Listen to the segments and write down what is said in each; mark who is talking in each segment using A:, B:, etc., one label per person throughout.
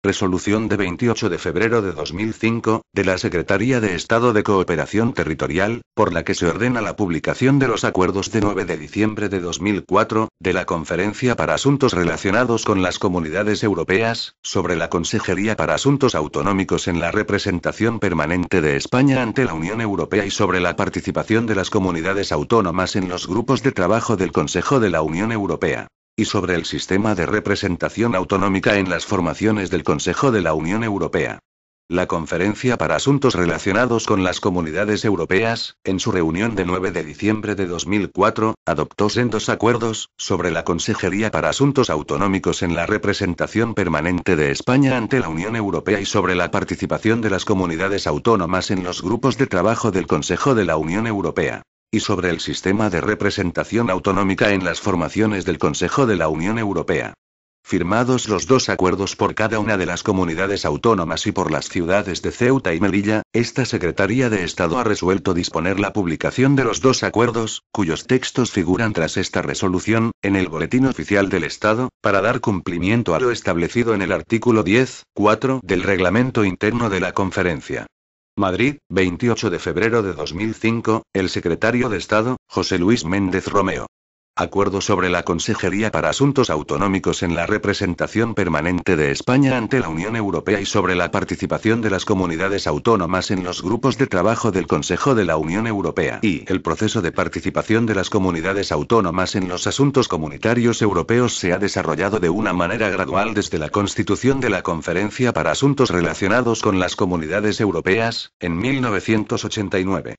A: Resolución de 28 de febrero de 2005, de la Secretaría de Estado de Cooperación Territorial, por la que se ordena la publicación de los acuerdos de 9 de diciembre de 2004, de la Conferencia para Asuntos Relacionados con las Comunidades Europeas, sobre la Consejería para Asuntos Autonómicos en la representación permanente de España ante la Unión Europea y sobre la participación de las comunidades autónomas en los grupos de trabajo del Consejo de la Unión Europea. Y sobre el sistema de representación autonómica en las formaciones del Consejo de la Unión Europea. La Conferencia para Asuntos Relacionados con las Comunidades Europeas, en su reunión de 9 de diciembre de 2004, adoptó sendos acuerdos, sobre la Consejería para Asuntos Autonómicos en la representación permanente de España ante la Unión Europea y sobre la participación de las comunidades autónomas en los grupos de trabajo del Consejo de la Unión Europea. Y sobre el sistema de representación autonómica en las formaciones del Consejo de la Unión Europea. Firmados los dos acuerdos por cada una de las comunidades autónomas y por las ciudades de Ceuta y Melilla, esta Secretaría de Estado ha resuelto disponer la publicación de los dos acuerdos, cuyos textos figuran tras esta resolución, en el Boletín Oficial del Estado, para dar cumplimiento a lo establecido en el artículo 10.4 del Reglamento Interno de la Conferencia. Madrid, 28 de febrero de 2005, el secretario de Estado, José Luis Méndez Romeo. Acuerdo sobre la Consejería para Asuntos Autonómicos en la representación permanente de España ante la Unión Europea y sobre la participación de las comunidades autónomas en los grupos de trabajo del Consejo de la Unión Europea y el proceso de participación de las comunidades autónomas en los asuntos comunitarios europeos se ha desarrollado de una manera gradual desde la constitución de la Conferencia para Asuntos Relacionados con las Comunidades Europeas, en 1989.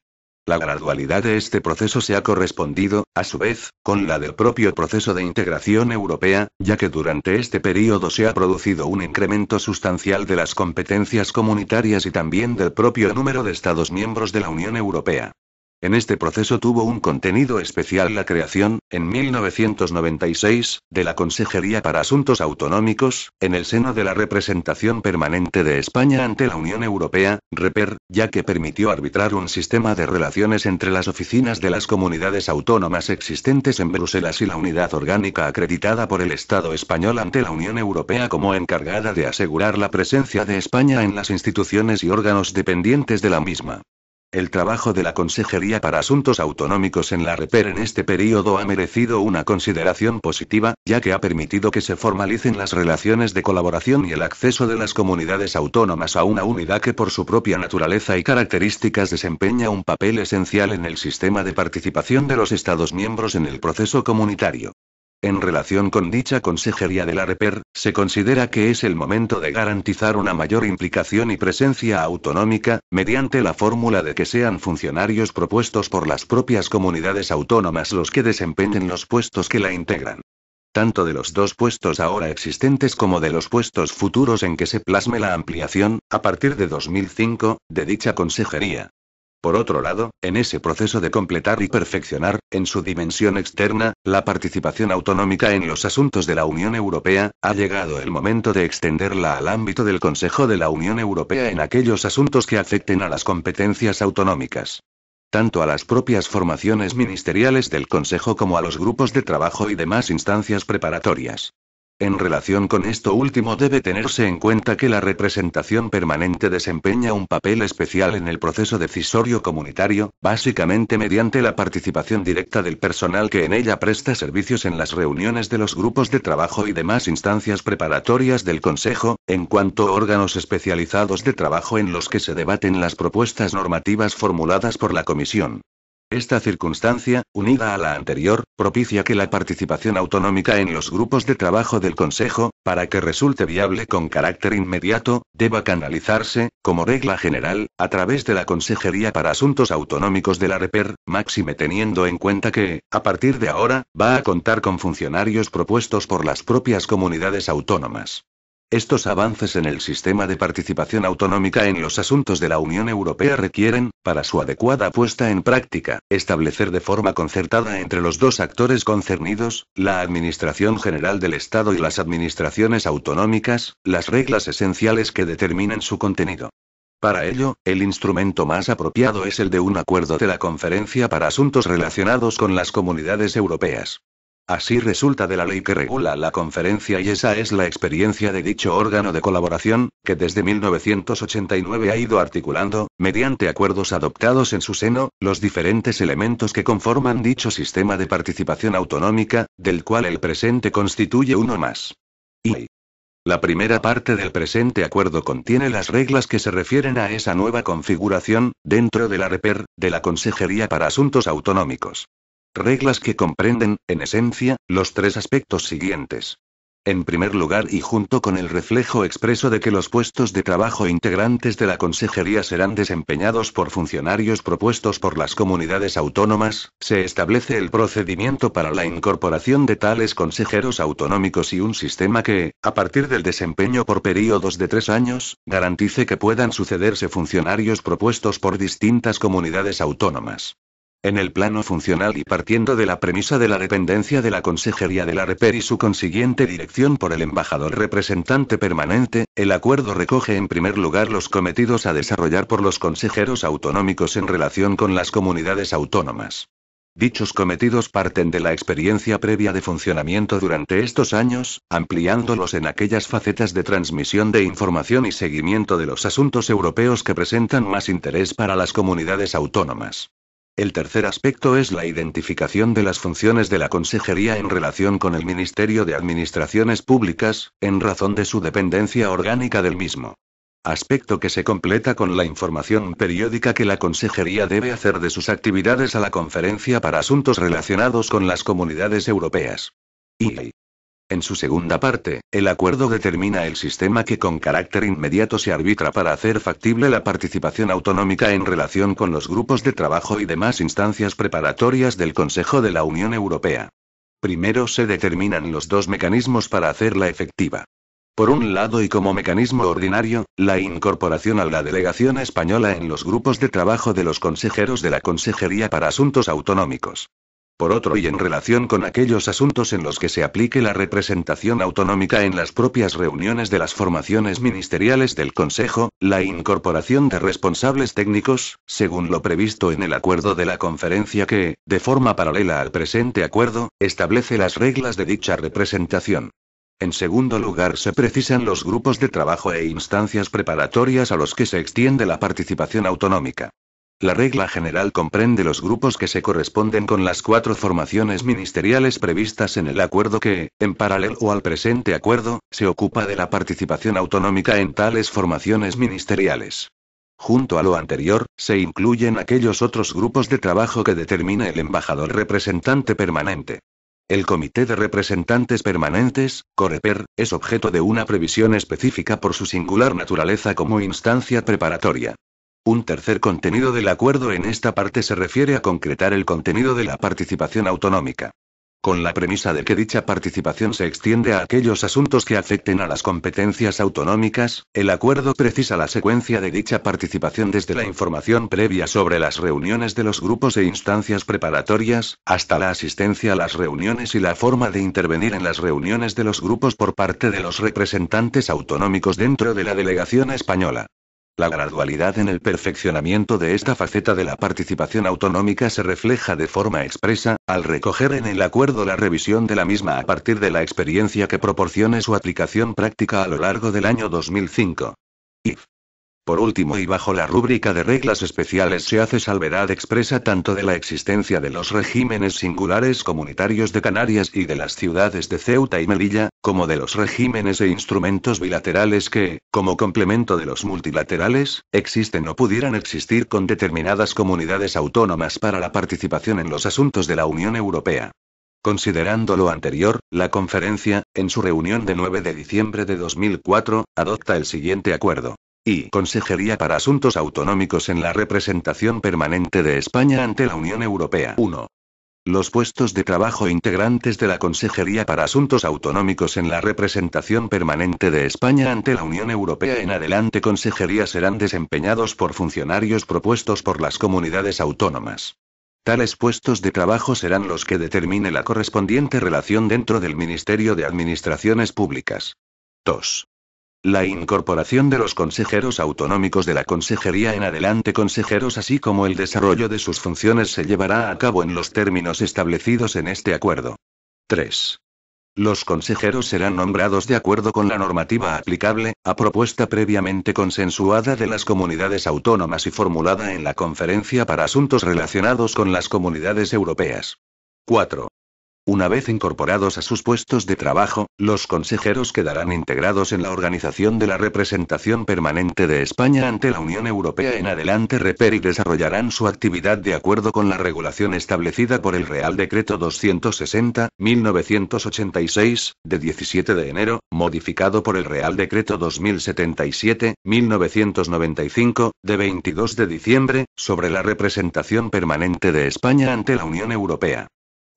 A: La gradualidad de este proceso se ha correspondido, a su vez, con la del propio proceso de integración europea, ya que durante este período se ha producido un incremento sustancial de las competencias comunitarias y también del propio número de Estados miembros de la Unión Europea. En este proceso tuvo un contenido especial la creación, en 1996, de la Consejería para Asuntos Autonómicos, en el seno de la representación permanente de España ante la Unión Europea, REPER, ya que permitió arbitrar un sistema de relaciones entre las oficinas de las comunidades autónomas existentes en Bruselas y la unidad orgánica acreditada por el Estado español ante la Unión Europea como encargada de asegurar la presencia de España en las instituciones y órganos dependientes de la misma. El trabajo de la Consejería para Asuntos Autonómicos en la REPER en este período ha merecido una consideración positiva, ya que ha permitido que se formalicen las relaciones de colaboración y el acceso de las comunidades autónomas a una unidad que por su propia naturaleza y características desempeña un papel esencial en el sistema de participación de los Estados miembros en el proceso comunitario. En relación con dicha consejería de la REPER, se considera que es el momento de garantizar una mayor implicación y presencia autonómica, mediante la fórmula de que sean funcionarios propuestos por las propias comunidades autónomas los que desempeñen los puestos que la integran. Tanto de los dos puestos ahora existentes como de los puestos futuros en que se plasme la ampliación, a partir de 2005, de dicha consejería. Por otro lado, en ese proceso de completar y perfeccionar, en su dimensión externa, la participación autonómica en los asuntos de la Unión Europea, ha llegado el momento de extenderla al ámbito del Consejo de la Unión Europea en aquellos asuntos que afecten a las competencias autonómicas. Tanto a las propias formaciones ministeriales del Consejo como a los grupos de trabajo y demás instancias preparatorias. En relación con esto último debe tenerse en cuenta que la representación permanente desempeña un papel especial en el proceso decisorio comunitario, básicamente mediante la participación directa del personal que en ella presta servicios en las reuniones de los grupos de trabajo y demás instancias preparatorias del Consejo, en cuanto a órganos especializados de trabajo en los que se debaten las propuestas normativas formuladas por la Comisión. Esta circunstancia, unida a la anterior, propicia que la participación autonómica en los grupos de trabajo del Consejo, para que resulte viable con carácter inmediato, deba canalizarse, como regla general, a través de la Consejería para Asuntos Autonómicos de la REPER, máxime teniendo en cuenta que, a partir de ahora, va a contar con funcionarios propuestos por las propias comunidades autónomas. Estos avances en el sistema de participación autonómica en los asuntos de la Unión Europea requieren, para su adecuada puesta en práctica, establecer de forma concertada entre los dos actores concernidos, la Administración General del Estado y las administraciones autonómicas, las reglas esenciales que determinen su contenido. Para ello, el instrumento más apropiado es el de un acuerdo de la Conferencia para Asuntos Relacionados con las Comunidades Europeas. Así resulta de la ley que regula la conferencia, y esa es la experiencia de dicho órgano de colaboración, que desde 1989 ha ido articulando, mediante acuerdos adoptados en su seno, los diferentes elementos que conforman dicho sistema de participación autonómica, del cual el presente constituye uno más. Y la primera parte del presente acuerdo contiene las reglas que se refieren a esa nueva configuración, dentro de la REPER, de la Consejería para Asuntos Autonómicos. Reglas que comprenden, en esencia, los tres aspectos siguientes. En primer lugar, y junto con el reflejo expreso de que los puestos de trabajo integrantes de la Consejería serán desempeñados por funcionarios propuestos por las comunidades autónomas, se establece el procedimiento para la incorporación de tales consejeros autonómicos y un sistema que, a partir del desempeño por períodos de 3 años, garantice que puedan sucederse funcionarios propuestos por distintas comunidades autónomas. En el plano funcional y partiendo de la premisa de la dependencia de la Consejería de la REPER y su consiguiente dirección por el embajador representante permanente, el acuerdo recoge en primer lugar los cometidos a desarrollar por los consejeros autonómicos en relación con las comunidades autónomas. Dichos cometidos parten de la experiencia previa de funcionamiento durante estos años, ampliándolos en aquellas facetas de transmisión de información y seguimiento de los asuntos europeos que presentan más interés para las comunidades autónomas. El tercer aspecto es la identificación de las funciones de la Consejería en relación con el Ministerio de Administraciones Públicas, en razón de su dependencia orgánica del mismo. Aspecto que se completa con la información periódica que la Consejería debe hacer de sus actividades a la Conferencia para Asuntos relacionados con las Comunidades Europeas. Y en su segunda parte, el acuerdo determina el sistema que con carácter inmediato se arbitra para hacer factible la participación autonómica en relación con los grupos de trabajo y demás instancias preparatorias del Consejo de la Unión Europea. Primero se determinan los dos mecanismos para hacerla efectiva. Por un lado, y como mecanismo ordinario, la incorporación a la delegación española en los grupos de trabajo de los consejeros de la Consejería para Asuntos Autonómicos. Por otro, y en relación con aquellos asuntos en los que se aplique la representación autonómica en las propias reuniones de las formaciones ministeriales del Consejo, la incorporación de responsables técnicos, según lo previsto en el acuerdo de la conferencia que, de forma paralela al presente acuerdo, establece las reglas de dicha representación. En segundo lugar, se precisan los grupos de trabajo e instancias preparatorias a los que se extiende la participación autonómica. La regla general comprende los grupos que se corresponden con las 4 formaciones ministeriales previstas en el acuerdo que, en paralelo al presente acuerdo, se ocupa de la participación autonómica en tales formaciones ministeriales. Junto a lo anterior, se incluyen aquellos otros grupos de trabajo que determina el embajador representante permanente. El Comité de Representantes Permanentes, COREPER, es objeto de una previsión específica por su singular naturaleza como instancia preparatoria. Un tercer contenido del acuerdo en esta parte se refiere a concretar el contenido de la participación autonómica. Con la premisa de que dicha participación se extiende a aquellos asuntos que afecten a las competencias autonómicas, el acuerdo precisa la secuencia de dicha participación desde la información previa sobre las reuniones de los grupos e instancias preparatorias, hasta la asistencia a las reuniones y la forma de intervenir en las reuniones de los grupos por parte de los representantes autonómicos dentro de la delegación española. La gradualidad en el perfeccionamiento de esta faceta de la participación autonómica se refleja de forma expresa, al recoger en el acuerdo la revisión de la misma a partir de la experiencia que proporcione su aplicación práctica a lo largo del año 2005. Y, por último, y bajo la rúbrica de reglas especiales, se hace salvedad expresa tanto de la existencia de los regímenes singulares comunitarios de Canarias y de las ciudades de Ceuta y Melilla, como de los regímenes e instrumentos bilaterales que, como complemento de los multilaterales, existen o pudieran existir con determinadas comunidades autónomas para la participación en los asuntos de la Unión Europea. Considerando lo anterior, la conferencia, en su reunión de 9 de diciembre de 2004, adopta el siguiente acuerdo. Y Consejería para Asuntos Autonómicos en la representación permanente de España ante la Unión Europea. 1. Los puestos de trabajo integrantes de la Consejería para Asuntos Autonómicos en la representación permanente de España ante la Unión Europea en adelante Consejería serán desempeñados por funcionarios propuestos por las comunidades autónomas. Tales puestos de trabajo serán los que determine la correspondiente relación dentro del Ministerio de Administraciones Públicas. 2. La incorporación de los consejeros autonómicos de la Consejería en adelante consejeros así como el desarrollo de sus funciones se llevará a cabo en los términos establecidos en este acuerdo. 3. Los consejeros serán nombrados de acuerdo con la normativa aplicable, a propuesta previamente consensuada de las comunidades autónomas y formulada en la Conferencia para Asuntos Relacionados con las Comunidades Europeas. 4. Una vez incorporados a sus puestos de trabajo, los consejeros quedarán integrados en la organización de la representación permanente de España ante la Unión Europea en adelante REPER y desarrollarán su actividad de acuerdo con la regulación establecida por el Real Decreto 260/1986, de 17 de enero, modificado por el Real Decreto 2077/1995, de 22 de diciembre, sobre la representación permanente de España ante la Unión Europea.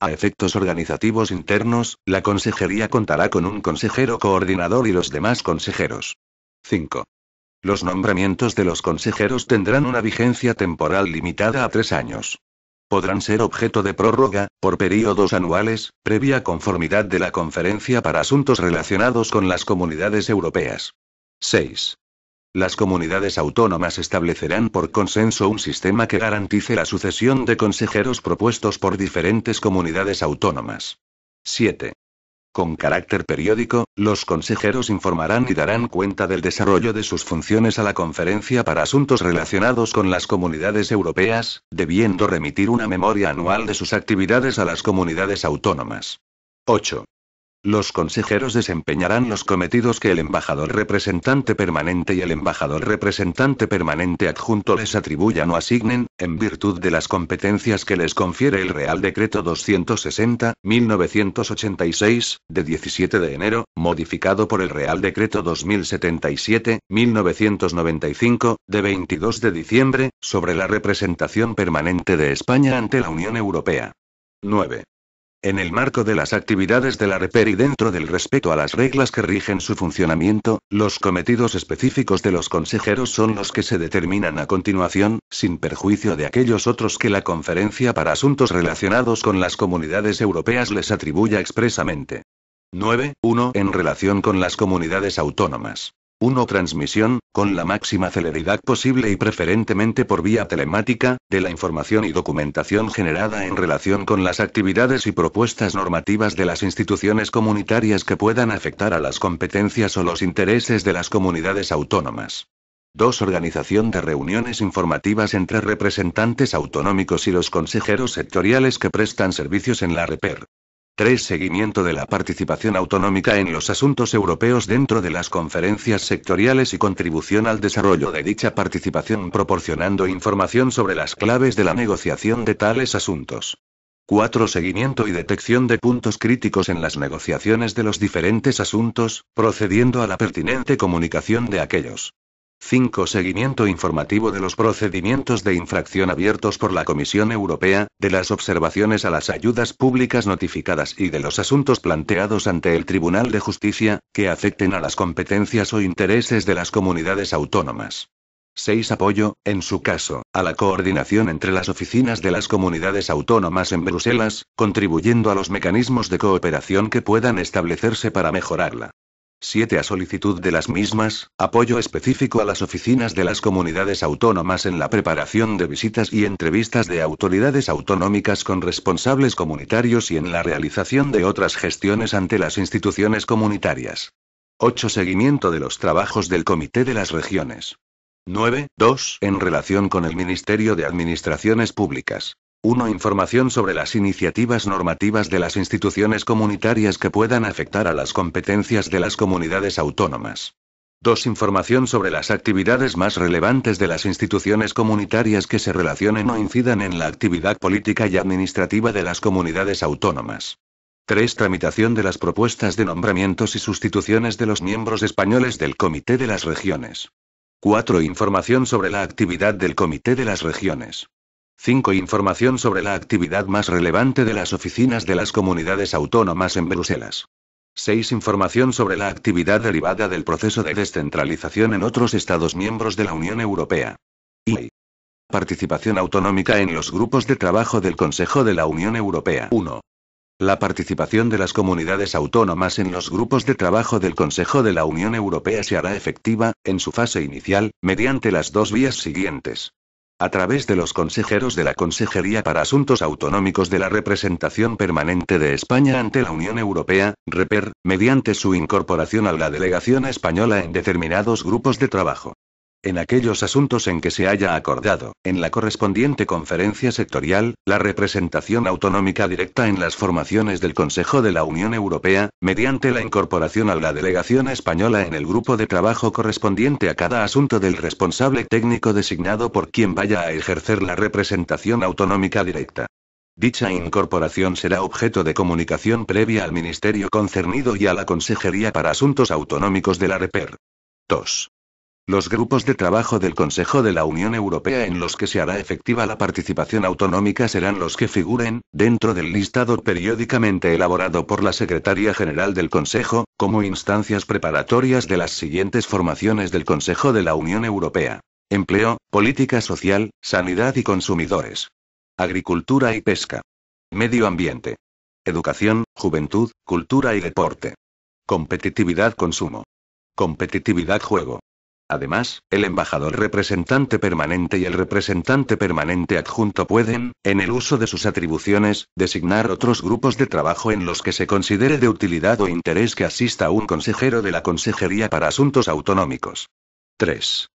A: A efectos organizativos internos, la consejería contará con un consejero coordinador y los demás consejeros. 5. Los nombramientos de los consejeros tendrán una vigencia temporal limitada a 3 años. Podrán ser objeto de prórroga, por períodos anuales, previa conformidad de la Conferencia para Asuntos Relacionados con las Comunidades Europeas. 6. Las comunidades autónomas establecerán por consenso un sistema que garantice la sucesión de consejeros propuestos por diferentes comunidades autónomas. 7. Con carácter periódico, los consejeros informarán y darán cuenta del desarrollo de sus funciones a la Conferencia para Asuntos Relacionados con las Comunidades Europeas, debiendo remitir una memoria anual de sus actividades a las comunidades autónomas. 8. Los consejeros desempeñarán los cometidos que el embajador representante permanente y el embajador representante permanente adjunto les atribuyan o asignen, en virtud de las competencias que les confiere el Real Decreto 260/1986, de 17 de enero, modificado por el Real Decreto 2077/1995, de 22 de diciembre, sobre la representación permanente de España ante la Unión Europea. 9. En el marco de las actividades de la REPER y dentro del respeto a las reglas que rigen su funcionamiento, los cometidos específicos de los consejeros son los que se determinan a continuación, sin perjuicio de aquellos otros que la Conferencia para Asuntos Relacionados con las Comunidades Europeas les atribuya expresamente. 9.1. En relación con las comunidades autónomas. 1. Transmisión, con la máxima celeridad posible y preferentemente por vía telemática, de la información y documentación generada en relación con las actividades y propuestas normativas de las instituciones comunitarias que puedan afectar a las competencias o los intereses de las comunidades autónomas. 2. Organización de reuniones informativas entre representantes autonómicos y los consejeros sectoriales que prestan servicios en la REPER. 3. Seguimiento de la participación autonómica en los asuntos europeos dentro de las conferencias sectoriales y contribución al desarrollo de dicha participación proporcionando información sobre las claves de la negociación de tales asuntos. 4. Seguimiento y detección de puntos críticos en las negociaciones de los diferentes asuntos, procediendo a la pertinente comunicación de aquellos. 5. Seguimiento informativo de los procedimientos de infracción abiertos por la Comisión Europea, de las observaciones a las ayudas públicas notificadas y de los asuntos planteados ante el Tribunal de Justicia, que afecten a las competencias o intereses de las comunidades autónomas. 6. Apoyo, en su caso, a la coordinación entre las oficinas de las comunidades autónomas en Bruselas, contribuyendo a los mecanismos de cooperación que puedan establecerse para mejorarla. 7. A solicitud de las mismas, apoyo específico a las oficinas de las comunidades autónomas en la preparación de visitas y entrevistas de autoridades autonómicas con responsables comunitarios y en la realización de otras gestiones ante las instituciones comunitarias. 8. Seguimiento de los trabajos del Comité de las Regiones. 9.2. En relación con el Ministerio de Administraciones Públicas. 1. Información sobre las iniciativas normativas de las instituciones comunitarias que puedan afectar a las competencias de las comunidades autónomas. 2. Información sobre las actividades más relevantes de las instituciones comunitarias que se relacionen o incidan en la actividad política y administrativa de las comunidades autónomas. 3. Tramitación de las propuestas de nombramientos y sustituciones de los miembros españoles del Comité de las Regiones. 4. Información sobre la actividad del Comité de las Regiones. 5. Información sobre la actividad más relevante de las oficinas de las comunidades autónomas en Bruselas. 6. Información sobre la actividad derivada del proceso de descentralización en otros Estados miembros de la Unión Europea. Y participación autonómica en los grupos de trabajo del Consejo de la Unión Europea. 1. La participación de las comunidades autónomas en los grupos de trabajo del Consejo de la Unión Europea se hará efectiva, en su fase inicial, mediante las dos vías siguientes. a través de los consejeros de la Consejería para Asuntos Autonómicos de la Representación Permanente de España ante la Unión Europea, REPER, mediante su incorporación a la delegación española en determinados grupos de trabajo. En aquellos asuntos en que se haya acordado, en la correspondiente conferencia sectorial, la representación autonómica directa en las formaciones del Consejo de la Unión Europea, mediante la incorporación a la delegación española en el grupo de trabajo correspondiente a cada asunto del responsable técnico designado por quien vaya a ejercer la representación autonómica directa. Dicha incorporación será objeto de comunicación previa al Ministerio concernido y a la Consejería para Asuntos Autonómicos de la REPER. 2. Los grupos de trabajo del Consejo de la Unión Europea en los que se hará efectiva la participación autonómica serán los que figuren, dentro del listado periódicamente elaborado por la Secretaría General del Consejo, como instancias preparatorias de las siguientes formaciones del Consejo de la Unión Europea: empleo, política social, sanidad y consumidores, agricultura y pesca, medio ambiente, educación, juventud, cultura y deporte, competitividad consumo, competitividad juego. Además, el embajador representante permanente y el representante permanente adjunto pueden, en el uso de sus atribuciones, designar otros grupos de trabajo en los que se considere de utilidad o interés que asista un consejero de la Consejería para Asuntos Autonómicos. 3.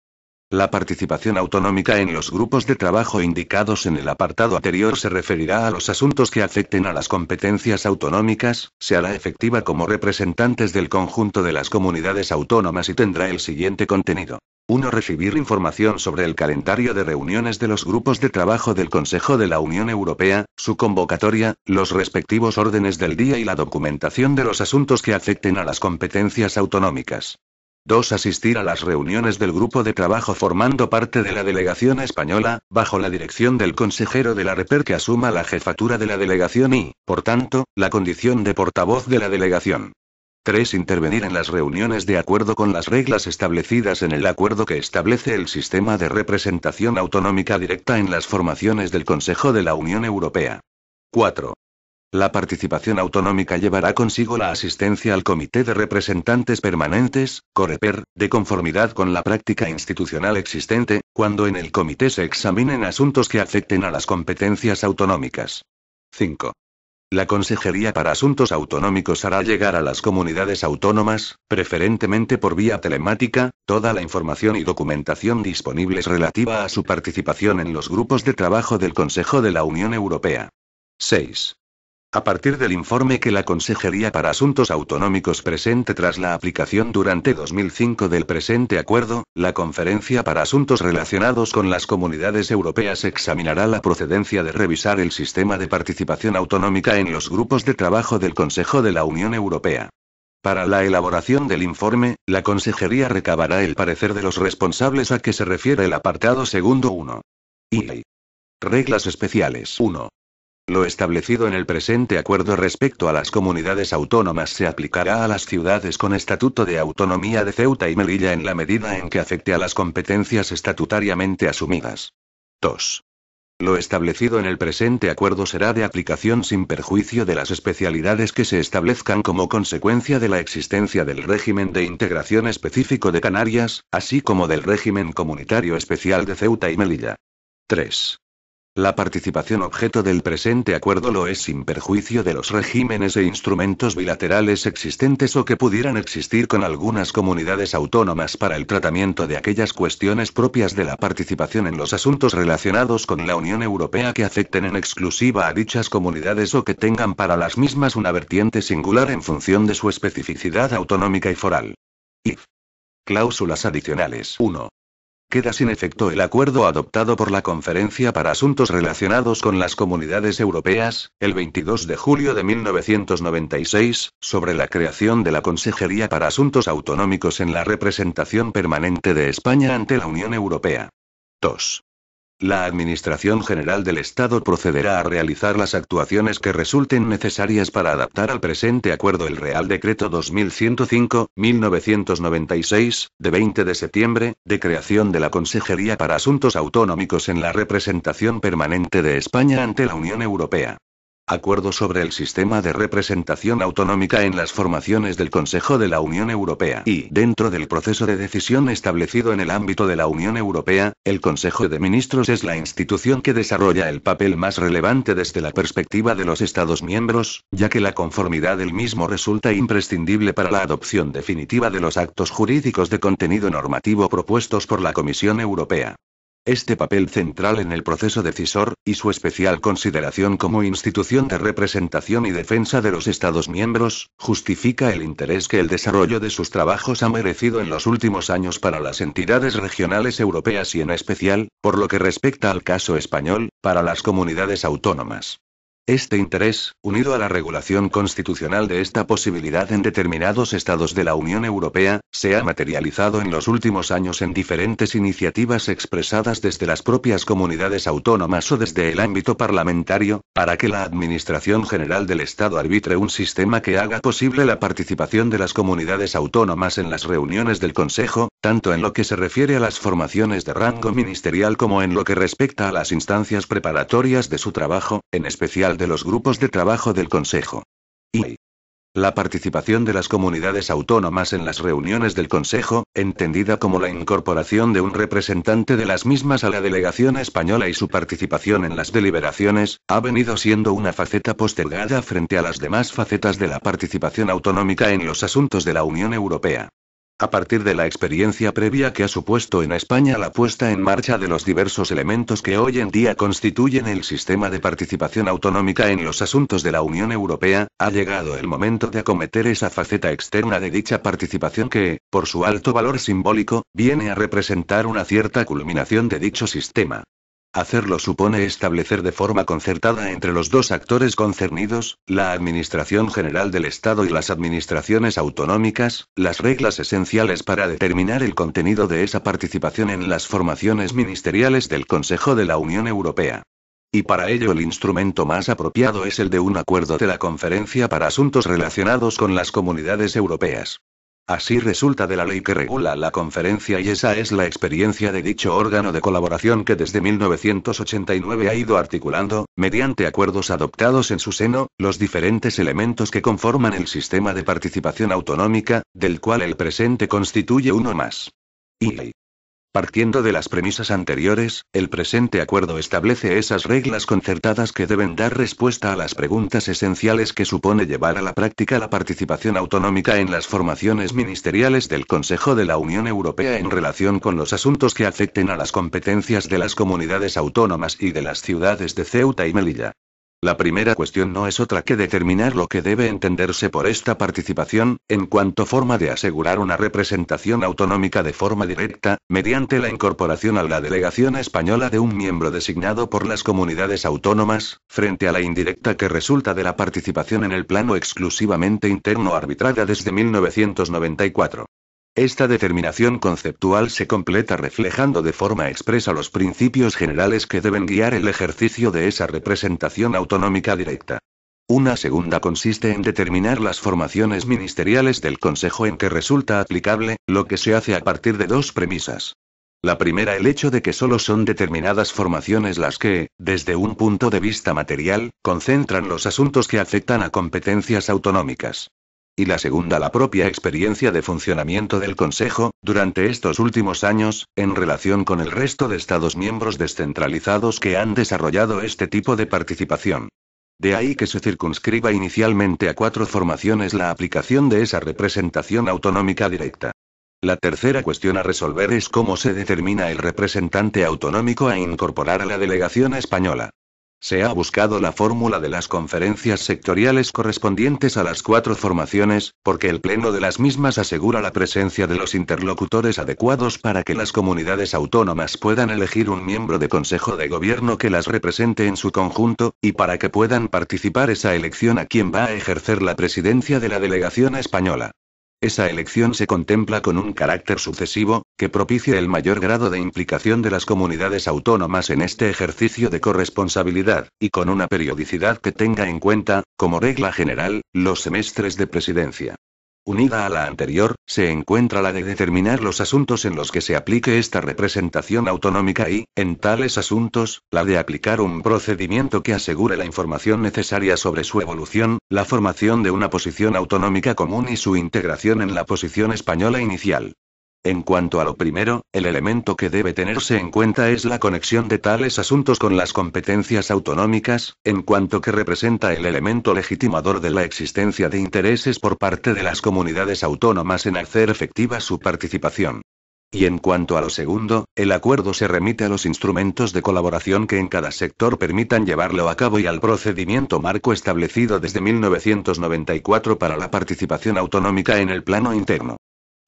A: La participación autonómica en los grupos de trabajo indicados en el apartado anterior se referirá a los asuntos que afecten a las competencias autonómicas, se hará efectiva como representantes del conjunto de las comunidades autónomas y tendrá el siguiente contenido. 1. Recibir información sobre el calendario de reuniones de los grupos de trabajo del Consejo de la Unión Europea, su convocatoria, los respectivos órdenes del día y la documentación de los asuntos que afecten a las competencias autonómicas. 2. Asistir a las reuniones del grupo de trabajo formando parte de la delegación española, bajo la dirección del consejero de la REPER que asuma la jefatura de la delegación y, por tanto, la condición de portavoz de la delegación. 3. Intervenir en las reuniones de acuerdo con las reglas establecidas en el acuerdo que establece el sistema de representación autonómica directa en las formaciones del Consejo de la Unión Europea. 4. La participación autonómica llevará consigo la asistencia al Comité de Representantes Permanentes, COREPER, de conformidad con la práctica institucional existente, cuando en el comité se examinen asuntos que afecten a las competencias autonómicas. 5. La Consejería para Asuntos Autonómicos hará llegar a las comunidades autónomas, preferentemente por vía telemática, toda la información y documentación disponibles relativa a su participación en los grupos de trabajo del Consejo de la Unión Europea. 6. A partir del informe que la Consejería para Asuntos Autonómicos presente tras la aplicación durante 2005 del presente acuerdo, la Conferencia para Asuntos Relacionados con las Comunidades Europeas examinará la procedencia de revisar el sistema de participación autonómica en los grupos de trabajo del Consejo de la Unión Europea. Para la elaboración del informe, la Consejería recabará el parecer de los responsables a que se refiere el apartado segundo 1. Y. Reglas especiales 1. Lo establecido en el presente acuerdo respecto a las comunidades autónomas se aplicará a las ciudades con estatuto de autonomía de Ceuta y Melilla en la medida en que afecte a las competencias estatutariamente asumidas. 2. Lo establecido en el presente acuerdo será de aplicación sin perjuicio de las especialidades que se establezcan como consecuencia de la existencia del régimen de integración específico de Canarias, así como del régimen comunitario especial de Ceuta y Melilla. 3. La participación objeto del presente acuerdo lo es sin perjuicio de los regímenes e instrumentos bilaterales existentes o que pudieran existir con algunas comunidades autónomas para el tratamiento de aquellas cuestiones propias de la participación en los asuntos relacionados con la Unión Europea que afecten en exclusiva a dichas comunidades o que tengan para las mismas una vertiente singular en función de su especificidad autonómica y foral. If. Cláusulas adicionales 1. Queda sin efecto el acuerdo adoptado por la Conferencia para Asuntos Relacionados con las Comunidades Europeas, el 22 de julio de 1996, sobre la creación de la Consejería para Asuntos Autonómicos en la representación permanente de España ante la Unión Europea. 2. La Administración General del Estado procederá a realizar las actuaciones que resulten necesarias para adaptar al presente acuerdo el Real Decreto 2105/1996, de 20 de septiembre, de creación de la Consejería para Asuntos Autonómicos en la representación permanente de España ante la Unión Europea. Acuerdo sobre el sistema de representación autonómica en las formaciones del Consejo de la Unión Europea. Y, dentro del proceso de decisión establecido en el ámbito de la Unión Europea, el Consejo de Ministros es la institución que desarrolla el papel más relevante desde la perspectiva de los Estados miembros, ya que la conformidad del mismo resulta imprescindible para la adopción definitiva de los actos jurídicos de contenido normativo propuestos por la Comisión Europea. Este papel central en el proceso decisor, y su especial consideración como institución de representación y defensa de los Estados miembros, justifica el interés que el desarrollo de sus trabajos ha merecido en los últimos años para las entidades regionales europeas y en especial, por lo que respecta al caso español, para las comunidades autónomas. Este interés, unido a la regulación constitucional de esta posibilidad en determinados estados de la Unión Europea, se ha materializado en los últimos años en diferentes iniciativas expresadas desde las propias comunidades autónomas o desde el ámbito parlamentario, para que la Administración General del Estado arbitre un sistema que haga posible la participación de las comunidades autónomas en las reuniones del Consejo, tanto en lo que se refiere a las formaciones de rango ministerial como en lo que respecta a las instancias preparatorias de su trabajo, en especial de los grupos de trabajo del Consejo. Y la participación de las comunidades autónomas en las reuniones del Consejo, entendida como la incorporación de un representante de las mismas a la delegación española y su participación en las deliberaciones, ha venido siendo una faceta postergada frente a las demás facetas de la participación autonómica en los asuntos de la Unión Europea. A partir de la experiencia previa que ha supuesto en España la puesta en marcha de los diversos elementos que hoy en día constituyen el sistema de participación autonómica en los asuntos de la Unión Europea, ha llegado el momento de acometer esa faceta externa de dicha participación que, por su alto valor simbólico, viene a representar una cierta culminación de dicho sistema. Hacerlo supone establecer de forma concertada entre los dos actores concernidos, la Administración General del Estado y las administraciones autonómicas, las reglas esenciales para determinar el contenido de esa participación en las formaciones ministeriales del Consejo de la Unión Europea. Y para ello el instrumento más apropiado es el de un acuerdo de la Conferencia para Asuntos relacionados con las Comunidades Europeas. Así resulta de la ley que regula la conferencia y esa es la experiencia de dicho órgano de colaboración que desde 1989 ha ido articulando, mediante acuerdos adoptados en su seno, los diferentes elementos que conforman el sistema de participación autonómica, del cual el presente constituye uno más. Y partiendo de las premisas anteriores, el presente acuerdo establece esas reglas concertadas que deben dar respuesta a las preguntas esenciales que supone llevar a la práctica la participación autonómica en las formaciones ministeriales del Consejo de la Unión Europea en relación con los asuntos que afecten a las competencias de las comunidades autónomas y de las ciudades de Ceuta y Melilla. La primera cuestión no es otra que determinar lo que debe entenderse por esta participación, en cuanto forma de asegurar una representación autonómica de forma directa, mediante la incorporación a la delegación española de un miembro designado por las comunidades autónomas, frente a la indirecta que resulta de la participación en el plano exclusivamente interno arbitrada desde 1994. Esta determinación conceptual se completa reflejando de forma expresa los principios generales que deben guiar el ejercicio de esa representación autonómica directa. Una segunda consiste en determinar las formaciones ministeriales del Consejo en que resulta aplicable, lo que se hace a partir de dos premisas. La primera, el hecho de que solo son determinadas formaciones las que, desde un punto de vista material, concentran los asuntos que afectan a competencias autonómicas. Y la segunda, la propia experiencia de funcionamiento del Consejo, durante estos últimos años, en relación con el resto de Estados miembros descentralizados que han desarrollado este tipo de participación. De ahí que se circunscriba inicialmente a 4 formaciones la aplicación de esa representación autonómica directa. La tercera cuestión a resolver es cómo se determina el representante autonómico a incorporar a la delegación española. Se ha buscado la fórmula de las conferencias sectoriales correspondientes a las 4 formaciones, porque el pleno de las mismas asegura la presencia de los interlocutores adecuados para que las comunidades autónomas puedan elegir un miembro de Consejo de Gobierno que las represente en su conjunto, y para que puedan participar esa elección a quien va a ejercer la presidencia de la delegación española. Esa elección se contempla con un carácter sucesivo, que propicie el mayor grado de implicación de las comunidades autónomas en este ejercicio de corresponsabilidad, y con una periodicidad que tenga en cuenta, como regla general, los semestres de presidencia. Unida a la anterior, se encuentra la de determinar los asuntos en los que se aplique esta representación autonómica y, en tales asuntos, la de aplicar un procedimiento que asegure la información necesaria sobre su evolución, la formación de una posición autonómica común y su integración en la posición española inicial. En cuanto a lo primero, el elemento que debe tenerse en cuenta es la conexión de tales asuntos con las competencias autonómicas, en cuanto que representa el elemento legitimador de la existencia de intereses por parte de las comunidades autónomas en hacer efectiva su participación. Y en cuanto a lo segundo, el acuerdo se remite a los instrumentos de colaboración que en cada sector permitan llevarlo a cabo y al procedimiento marco establecido desde 1994 para la participación autonómica en el plano interno.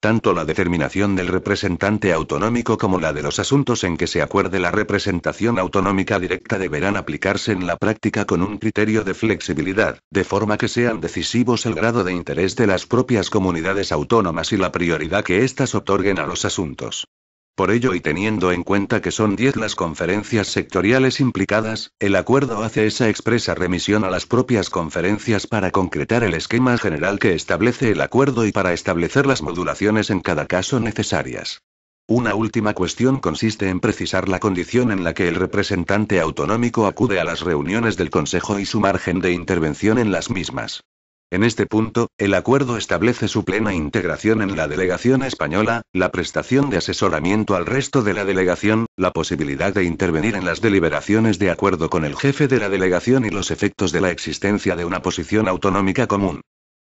A: Tanto la determinación del representante autonómico como la de los asuntos en que se acuerde la representación autonómica directa deberán aplicarse en la práctica con un criterio de flexibilidad, de forma que sean decisivos el grado de interés de las propias comunidades autónomas y la prioridad que éstas otorguen a los asuntos. Por ello y teniendo en cuenta que son 10 las conferencias sectoriales implicadas, el acuerdo hace esa expresa remisión a las propias conferencias para concretar el esquema general que establece el acuerdo y para establecer las modulaciones en cada caso necesarias. Una última cuestión consiste en precisar la condición en la que el representante autonómico acude a las reuniones del Consejo y su margen de intervención en las mismas. En este punto, el acuerdo establece su plena integración en la delegación española, la prestación de asesoramiento al resto de la delegación, la posibilidad de intervenir en las deliberaciones de acuerdo con el jefe de la delegación y los efectos de la existencia de una posición autonómica común.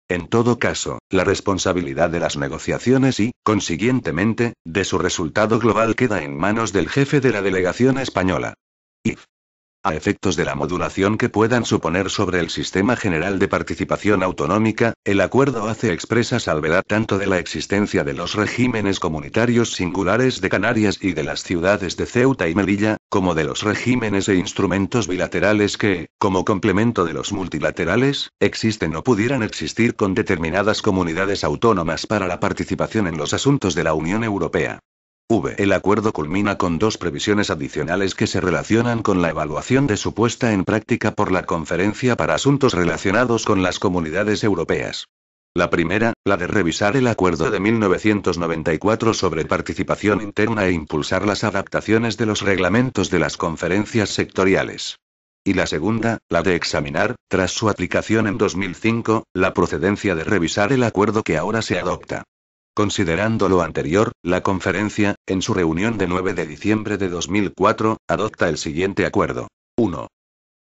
A: En todo caso, la responsabilidad de las negociaciones y, consiguientemente, de su resultado global queda en manos del jefe de la delegación española. A efectos de la modulación que puedan suponer sobre el sistema general de participación autonómica, el acuerdo hace expresa salvedad tanto de la existencia de los regímenes comunitarios singulares de Canarias y de las ciudades de Ceuta y Melilla, como de los regímenes e instrumentos bilaterales que, como complemento de los multilaterales, existen o pudieran existir con determinadas comunidades autónomas para la participación en los asuntos de la Unión Europea. El acuerdo culmina con 2 previsiones adicionales que se relacionan con la evaluación de su puesta en práctica por la Conferencia para Asuntos relacionados con las Comunidades Europeas. La primera, la de revisar el acuerdo de 1994 sobre participación interna e impulsar las adaptaciones de los reglamentos de las conferencias sectoriales. Y la segunda, la de examinar, tras su aplicación en 2005, la procedencia de revisar el acuerdo que ahora se adopta. Considerando lo anterior, la conferencia, en su reunión de 9 de diciembre de 2004, adopta el siguiente acuerdo. 1.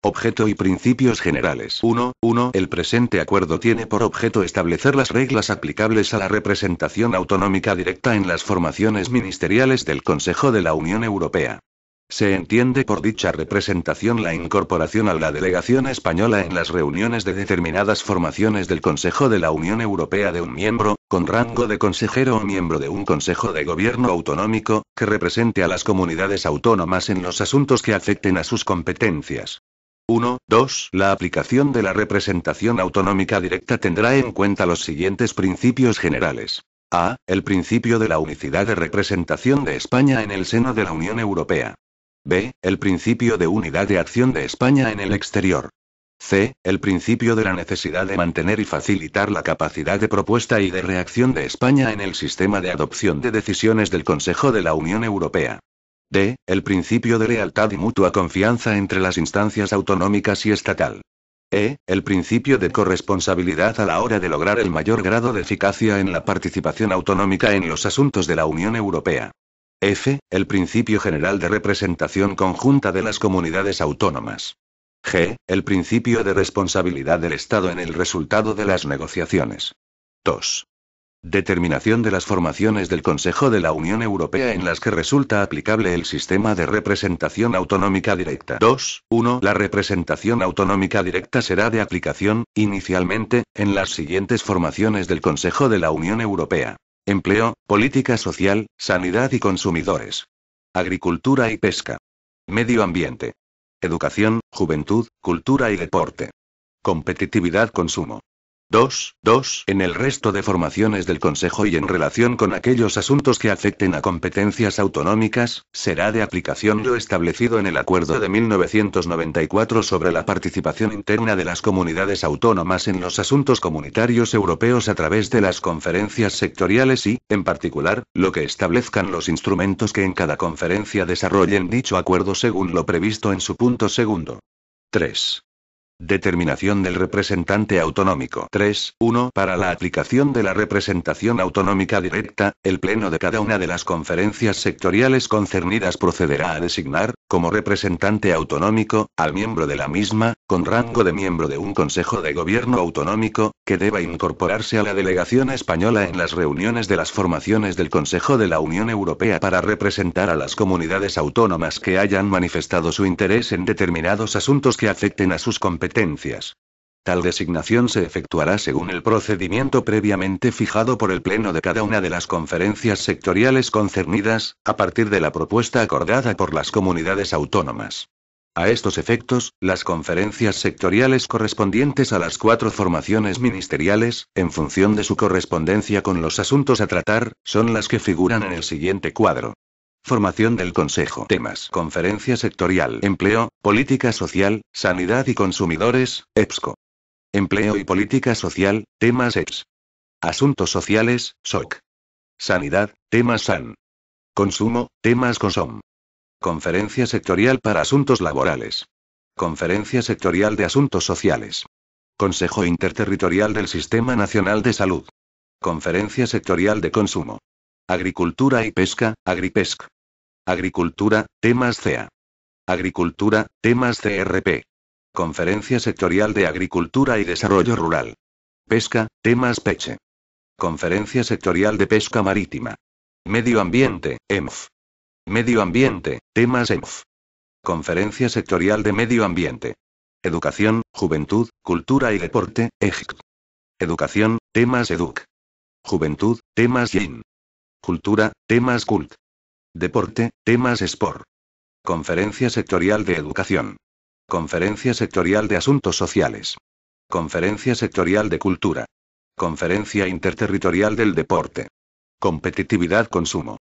A: Objeto y principios generales. 1. El presente acuerdo tiene por objeto establecer las reglas aplicables a la representación autonómica directa en las formaciones ministeriales del Consejo de la Unión Europea. Se entiende por dicha representación la incorporación a la delegación española en las reuniones de determinadas formaciones del Consejo de la Unión Europea de un miembro, con rango de consejero o miembro de un Consejo de Gobierno autonómico, que represente a las comunidades autónomas en los asuntos que afecten a sus competencias. 2. La aplicación de la representación autonómica directa tendrá en cuenta los siguientes principios generales. A. El principio de la unicidad de representación de España en el seno de la Unión Europea. B. El principio de unidad de acción de España en el exterior. C. El principio de la necesidad de mantener y facilitar la capacidad de propuesta y de reacción de España en el sistema de adopción de decisiones del Consejo de la Unión Europea. D. El principio de lealtad y mutua confianza entre las instancias autonómicas y estatal. E. El principio de corresponsabilidad a la hora de lograr el mayor grado de eficacia en la participación autonómica en los asuntos de la Unión Europea. F. El principio general de representación conjunta de las comunidades autónomas. G. El principio de responsabilidad del Estado en el resultado de las negociaciones. 2. Determinación de las formaciones del Consejo de la Unión Europea en las que resulta aplicable el sistema de representación autonómica directa. 1. La representación autonómica directa será de aplicación, inicialmente, en las siguientes formaciones del Consejo de la Unión Europea. Empleo, política social, sanidad y consumidores. Agricultura y pesca. Medio ambiente. Educación, juventud, cultura y deporte. Competitividad, consumo. 2. En el resto de formaciones del Consejo y en relación con aquellos asuntos que afecten a competencias autonómicas, será de aplicación lo establecido en el Acuerdo de 1994 sobre la participación interna de las comunidades autónomas en los asuntos comunitarios europeos a través de las conferencias sectoriales y, en particular, lo que establezcan los instrumentos que en cada conferencia desarrollen dicho acuerdo según lo previsto en su punto segundo. 3. Determinación del representante autonómico. 3.1. Para la aplicación de la representación autonómica directa, el Pleno de cada una de las conferencias sectoriales concernidas procederá a designar, como representante autonómico, al miembro de la misma, con rango de miembro de un Consejo de Gobierno autonómico, que deba incorporarse a la delegación española en las reuniones de las formaciones del Consejo de la Unión Europea para representar a las comunidades autónomas que hayan manifestado su interés en determinados asuntos que afecten a sus competencias. Tal designación se efectuará según el procedimiento previamente fijado por el Pleno de cada una de las conferencias sectoriales concernidas, a partir de la propuesta acordada por las comunidades autónomas. A estos efectos, las conferencias sectoriales correspondientes a las 4 formaciones ministeriales, en función de su correspondencia con los asuntos a tratar, son las que figuran en el siguiente cuadro. Formación del Consejo. Temas. Conferencia sectorial. Empleo, política social, sanidad y consumidores, EPSCO. Empleo y política social, temas EPS. Asuntos sociales, SOC. Sanidad, temas SAN. Consumo, temas CONSOM. Conferencia sectorial para asuntos laborales. Conferencia sectorial de asuntos sociales. Consejo Interterritorial del Sistema Nacional de Salud. Conferencia sectorial de consumo. Agricultura y pesca, Agripesc. Agricultura, temas CEA. Agricultura, temas CRP. Conferencia sectorial de Agricultura y Desarrollo Rural. Pesca, temas PECHE. Conferencia sectorial de Pesca Marítima. Medio Ambiente, EMF. Medio Ambiente, temas EMF. Conferencia sectorial de Medio Ambiente. Educación, Juventud, Cultura y Deporte, EGC. Educación, temas EDUC. Juventud, temas YIN. Cultura, temas CULT. Deporte, temas SPOR. Conferencia sectorial de Educación. Conferencia sectorial de Asuntos Sociales. Conferencia sectorial de Cultura. Conferencia Interterritorial del Deporte. Competitividad Consumo.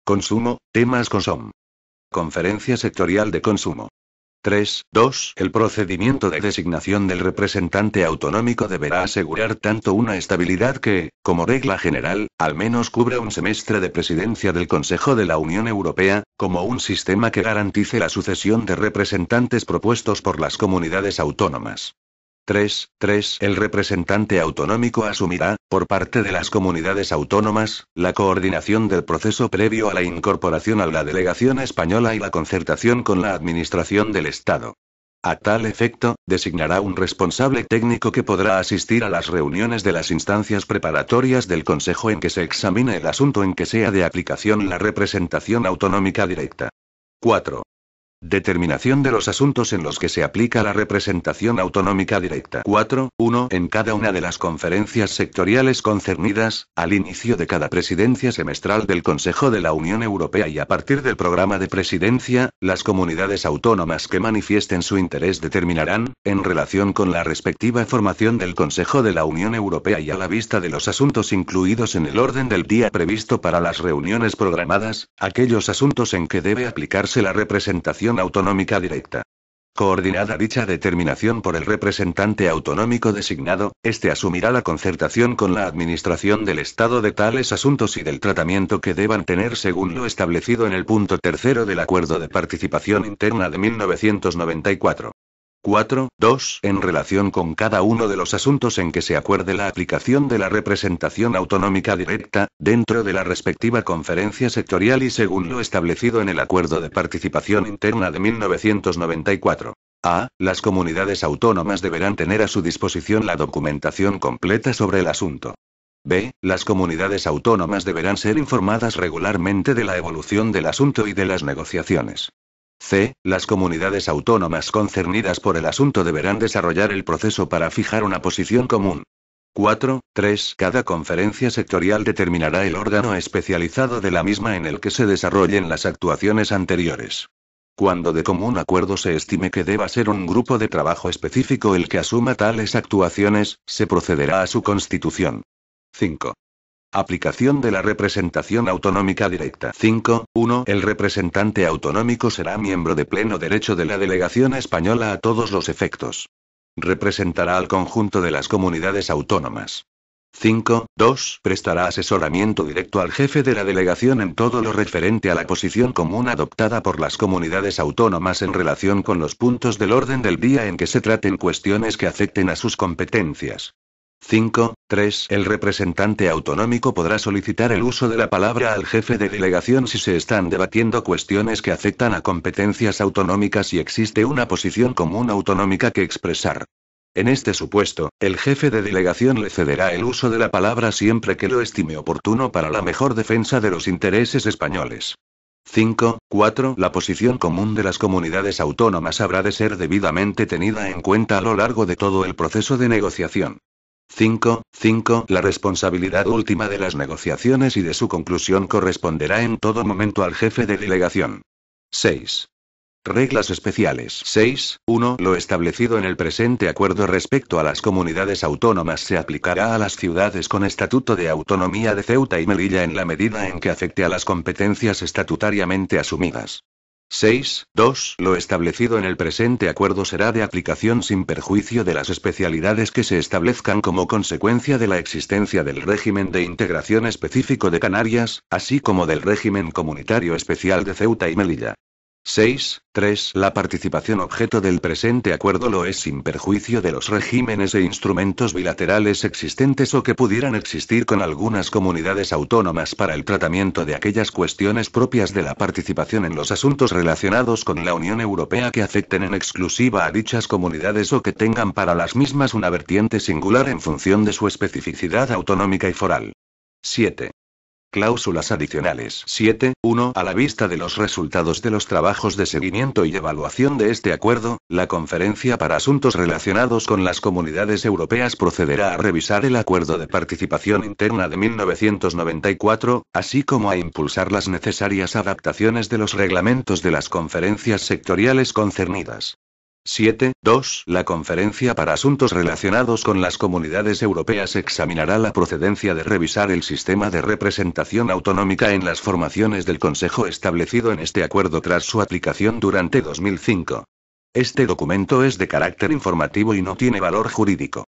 A: Consumo, temas CONSOM. Conferencia sectorial de Consumo. 3.2. El procedimiento de designación del representante autonómico deberá asegurar tanto una estabilidad que, como regla general, al menos cubra un semestre de presidencia del Consejo de la Unión Europea, como un sistema que garantice la sucesión de representantes propuestos por las comunidades autónomas. 3.3. El representante autonómico asumirá, por parte de las comunidades autónomas, la coordinación del proceso previo a la incorporación a la delegación española y la concertación con la Administración del Estado. A tal efecto, designará un responsable técnico que podrá asistir a las reuniones de las instancias preparatorias del Consejo en que se examine el asunto en que sea de aplicación la representación autonómica directa. 4. Determinación de los asuntos en los que se aplica la representación autonómica directa. 4.1. En cada una de las conferencias sectoriales concernidas, al inicio de cada presidencia semestral del Consejo de la Unión Europea y a partir del programa de presidencia, las comunidades autónomas que manifiesten su interés determinarán, en relación con la respectiva formación del Consejo de la Unión Europea y a la vista de los asuntos incluidos en el orden del día previsto para las reuniones programadas, aquellos asuntos en que debe aplicarse la representación autonómica directa. Coordinada dicha determinación por el representante autonómico designado, este asumirá la concertación con la Administración del Estado de tales asuntos y del tratamiento que deban tener según lo establecido en el punto tercero del Acuerdo de Participación Interna de 1994. 4.2. En relación con cada uno de los asuntos en que se acuerde la aplicación de la representación autonómica directa, dentro de la respectiva conferencia sectorial y según lo establecido en el Acuerdo de Participación Interna de 1994. A. Las comunidades autónomas deberán tener a su disposición la documentación completa sobre el asunto. B. Las comunidades autónomas deberán ser informadas regularmente de la evolución del asunto y de las negociaciones. C. Las comunidades autónomas concernidas por el asunto deberán desarrollar el proceso para fijar una posición común. 4.3. Cada conferencia sectorial determinará el órgano especializado de la misma en el que se desarrollen las actuaciones anteriores. Cuando de común acuerdo se estime que deba ser un grupo de trabajo específico el que asuma tales actuaciones, se procederá a su constitución. 5. Aplicación de la representación autonómica directa. 5.1. El representante autonómico será miembro de pleno derecho de la delegación española a todos los efectos. Representará al conjunto de las comunidades autónomas. 5.2. Prestará asesoramiento directo al jefe de la delegación en todo lo referente a la posición común adoptada por las comunidades autónomas en relación con los puntos del orden del día en que se traten cuestiones que afecten a sus competencias. 5.3. El representante autonómico podrá solicitar el uso de la palabra al jefe de delegación si se están debatiendo cuestiones que afectan a competencias autonómicas y existe una posición común autonómica que expresar. En este supuesto, el jefe de delegación le cederá el uso de la palabra siempre que lo estime oportuno para la mejor defensa de los intereses españoles. 5.4. La posición común de las comunidades autónomas habrá de ser debidamente tenida en cuenta a lo largo de todo el proceso de negociación. 5.5. La responsabilidad última de las negociaciones y de su conclusión corresponderá en todo momento al jefe de delegación. 6. Reglas especiales. 6.1. Lo establecido en el presente acuerdo respecto a las comunidades autónomas se aplicará a las ciudades con estatuto de autonomía de Ceuta y Melilla en la medida en que afecte a las competencias estatutariamente asumidas. 6.2. Lo establecido en el presente acuerdo será de aplicación sin perjuicio de las especialidades que se establezcan como consecuencia de la existencia del régimen de integración específico de Canarias, así como del régimen comunitario especial de Ceuta y Melilla. 6.3. La participación objeto del presente acuerdo lo es sin perjuicio de los regímenes e instrumentos bilaterales existentes o que pudieran existir con algunas comunidades autónomas para el tratamiento de aquellas cuestiones propias de la participación en los asuntos relacionados con la Unión Europea que afecten en exclusiva a dichas comunidades o que tengan para las mismas una vertiente singular en función de su especificidad autonómica y foral. 7. Cláusulas adicionales. 7.1. A la vista de los resultados de los trabajos de seguimiento y evaluación de este acuerdo, la Conferencia para Asuntos Relacionados con las Comunidades Europeas procederá a revisar el Acuerdo de Participación Interna de 1994, así como a impulsar las necesarias adaptaciones de los reglamentos de las conferencias sectoriales concernidas. 7.2. La Conferencia para Asuntos Relacionados con las Comunidades Europeas examinará la procedencia de revisar el sistema de representación autonómica en las formaciones del Consejo establecido en este acuerdo tras su aplicación durante 2005. Este documento es de carácter informativo y no tiene valor jurídico.